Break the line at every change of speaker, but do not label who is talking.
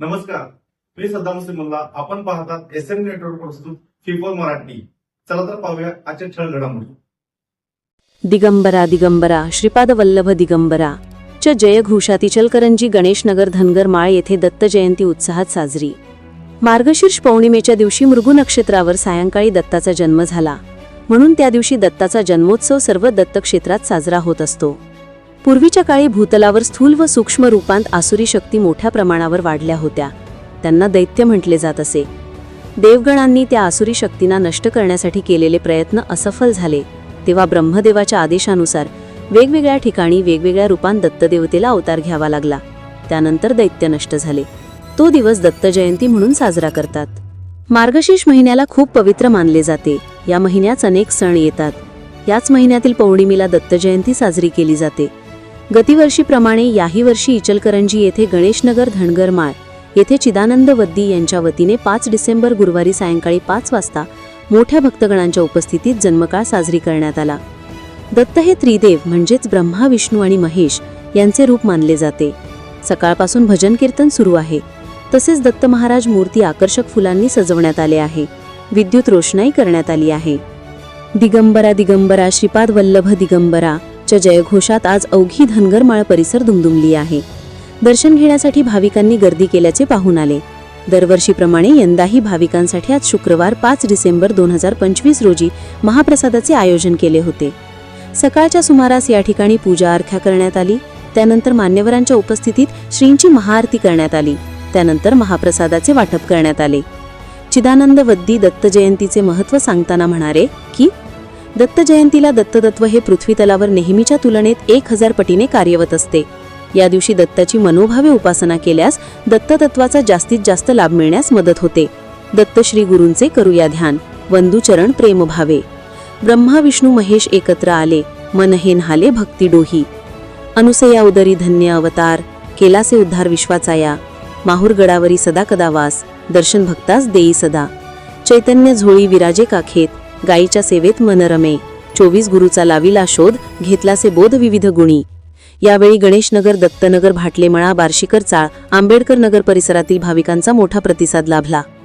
नमस्कार, मी सद्दाम मुस्लिमुल्ला. आपण पाहतात एसएम नेटवर्क प्रस्तुत फिफोल मराठी. चला तर पाहूया आजच्या ठळक घडामोडी.
दिगंबरा दिगंबरा श्रीपाद वल्लभ दिगंबरा च जयघोषात इचलकरंजी गणेशनगर धनगर माळ येथे दत्त जयंती उत्साहात साजरी. मार्गशीर्ष पौर्णिमेच्या दिवशी मृगू नक्षत्रावर सायंकाळी दत्ताचा जन्म झाला, म्हणून त्या दिवशी दत्ताचा जन्मोत्सव सर्व दत्तक्षेत्रात साजरा होत असतो. पूर्वीच्या काळी भूतलावर स्थूल व सूक्ष्म रूपांत आसुरी शक्ती मोठ्या प्रमाणावर वाढल्या होत्या. त्यांना दैत्य म्हटले जात असे. देवगणांनी त्या आसुरी शक्तींना नष्ट करण्यासाठी केलेले प्रयत्न असफल झाले. तेव्हा ब्रह्मदेवाच्या आदेशानुसार वेगवेगळ्या ठिकाणी वेगवेगळ्या रूपांत दत्तदेवतेला अवतार घ्यावा लागला. त्यानंतर दैत्य नष्ट झाले. तो दिवस दत्त जयंती म्हणून साजरा करतात. मार्गशीर्ष महिन्याला खूप पवित्र मानले जाते. या महिन्यात अनेक सण येतात. याच महिन्यातील पौर्णिमेला दत्त जयंती साजरी केली जाते. गतिवर्षीप्रमाणे याही वर्षी इचलकरंजी येथे गणेशनगर धनगर माळ येथे चिदानंद वद्दी यांच्या वतीने 5 डिसेंबर गुरुवारी सायंकाळी 5 वाजता मोठ्या भक्तगणांच्या उपस्थितीत जन्मकाळ साजरी करण्यात आला. दत्त हे त्रिदेव म्हणजेच ब्रह्मा, विष्णू आणि महेश यांचे रूप मानले जाते. सकाळपासून भजन कीर्तन सुरू आहे. तसेच दत्त महाराज मूर्ती आकर्षक फुलांनी सजवण्यात आले आहे. विद्युत रोषणाई करण्यात आली आहे. दिगंबरा दिगंबरा श्रीपाद वल्लभ दिगंबरा च्या जयघोषात आज अवघी धनगर माळ परिसर दुमदुमली आहे. दर्शन घेण्यासाठी भाविकांनी गर्दी केल्याचे पाहून आले. दरवर्षीप्रमाणे यंदाही भाविकांसाठी आज शुक्रवार 5 डिसेंबर 2025 रोजी महाप्रसादाचे आयोजन केले होते. सकाळच्या सुमारास या ठिकाणी पूजा अर्चा करण्यात आली. त्यानंतर मान्यवरांच्या उपस्थितीत श्रींची महाआरती करण्यात आली. त्यानंतर महाप्रसादाचे वाटप करण्यात आले. चिदानंद वद्दी दत्त जयंतीचे महत्त्व सांगताना म्हणाले की दत्त जयंतीला दत्ततत्व हे पृथ्वीतलावर नेहमीच्या तुलनेत 1000 पटीने कार्यरत असते. या दिवशी दत्ताची मनोभावे उपासना केल्यास दत्ततत्वाचा जास्तीत जास्त लाभ मिळण्यास मदत होते. दत्त श्री गुरूंचे करूया ध्यान, वंदू चरण प्रेम भावे. ब्रह्मा विष्णू महेश एकत्र आले, मन हे न्हाले भक्ती डोही. अनुसया उदरी धन्य अवतार, केलासे उद्धार विश्वाचा या. माहूर गडावरी सदा कदा वास, दर्शन भक्तास देई सदा. चैतन्य झोळी विराजे काखेत, गायीच्या सेवेत मन रमे. 24 गुरुचा लाविला शोध, घेतलासे बोध विविध गुणी. यावेळी गणेशनगर, दत्तनगर, भाटलेमळा, बार्शीकर चाळ, आंबेडकर नगर परिसरातील भाविकांचा मोठा प्रतिसाद लाभला.